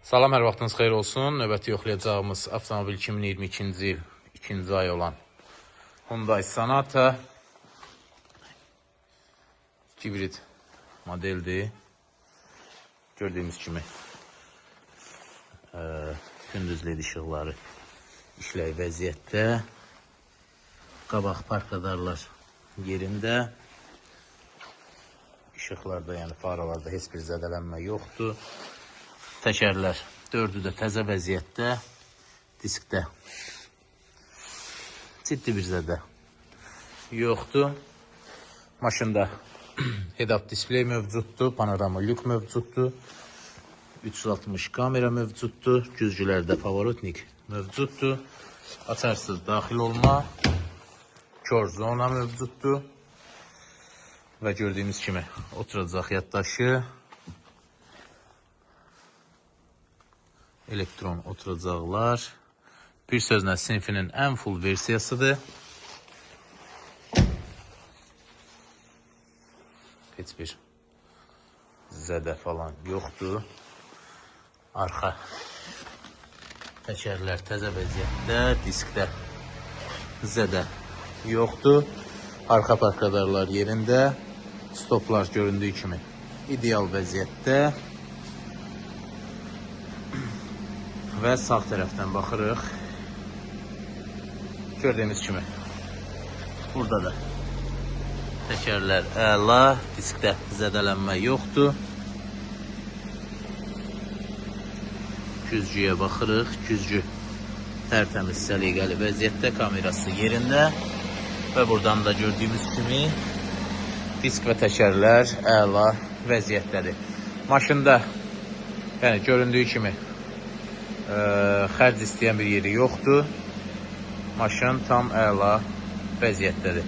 Salam, hər vaxtınız xeyir olsun. Növbəti yoxlayacağımız avtomobil 2022-ci il 2-ci ay olan Hyundai Sonata hibrid modeldir. Gördüyümüz kimi gündüz led işıqları işləy vəziyyətdə. Qabaq park radarlar yerində. İşıqlarda, yəni faralarda heç bir zədələnmə yoxdur. Təkərlər dördü də təzə vəziyyətdə, diskdə ciddi bir zədə yoxdur. Maşında head-up display mövcuddur, panorama lük mövcuddur, 360 kamera mövcuddur, güzgülərdə pavorotnik mövcuddur, açarsız daxil olma, kör zona mövcuddur və gördüyümüz kimi oturacaq yaddaşı, elektron oturacaqlar. Bir sözlə sinfinin ən full versiyasıdır. Heç bir zədə falan yoxdur. Arxa təkərlər təzə vəziyyətdə, diskdə zədə yoxdur. Arxa park radarlar yerində, stoplar göründüyü kimi ideal vəziyyətdə. Və sağ tərəfdən baxırıq. Gördüyümüz kimi burada da təkərlər əla, diskdə zədələnmə yoxdur. Güzgüyə baxırıq. Güzgü tərtəmiz, səliqəli vəziyyətdə, kamerası yerində. Və buradan da gördüyümüz kimi disk və təkərlər əla vəziyyətdədir. Maşında yəni göründüyü kimi xərc istəyən bir yeri yoxdur. Maşın tam əla vəziyyətdədir.